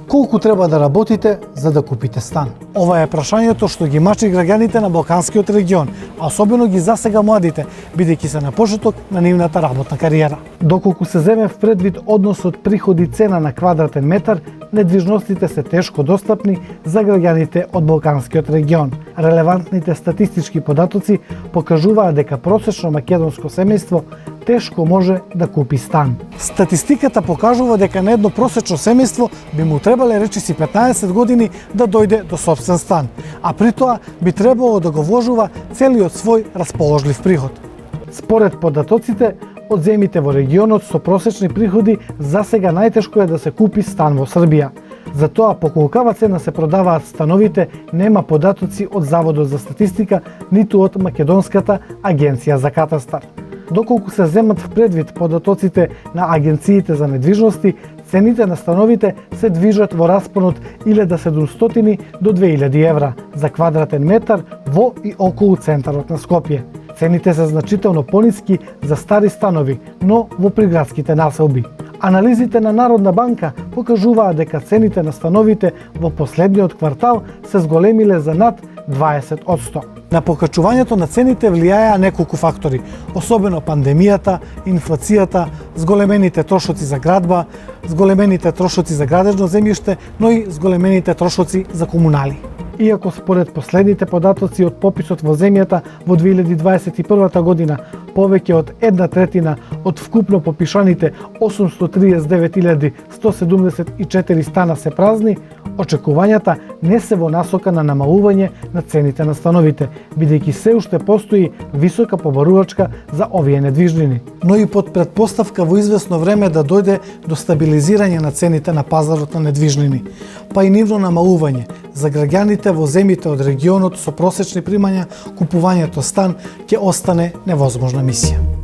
Колку треба да работите за да купите стан? Ова е прашањето што ги мачи граѓаните на Балканскиот регион, а особено ги засега младите, бидејќи се на почеток на нивната работна кариера. Доколку се земе в предвид односот приходи цена на квадратен метар, недвижностите се тешко достапни за граѓаните од Балканскиот регион. Релевантните статистички податоци покажуваат дека просечно македонско семејство тешко може да купи стан. Статистиката покажува дека на едно просечно семејство би му требале речиси 15 години да дојде до сопствен стан, а при тоа би требало да го вложува целиот свој расположлив приход. Според податоците, од земјите во регионот со просечни приходи засега најтешко е да се купи стан во Србија. Затоа по колкава цена се продаваат становите нема податоци од Заводот за статистика ниту од Македонската агенција за катастар. Доколку се земат в предвид податоците на агенциите за недвижности, цените на становите се движат во распонот 1700 до 2000 евра за квадратен метар во и околу центарот на Скопје. Цените се значително пониски за стари станови, но во приградските населби. Анализите на Народна банка покажуваат дека цените на становите во последниот квартал се зголемиле за над 20%. На покачувањето на цените влијаеа неколку фактори, особено пандемијата, инфлацијата, зголемените трошоци за градба, зголемените трошоци за градежно земјиште, но и зголемените трошоци за комунали. Иако според последните податоци од пописот во земјата во 2021 година повеќе од 1/3 од вкупно попишаните 839.174 стана се празни, очекувањата не се во насока на намалување на цените на становите, бидејќи се уште постои висока побарувачка за овие недвижнини. Но и под претпоставка во извесно време да дојде до стабилизирање на цените на пазарот на недвижнини, па и нивно намалување. За граѓаните во земјите од регионот со просечни примања, купувањето стан ќе остане невозможна мисија.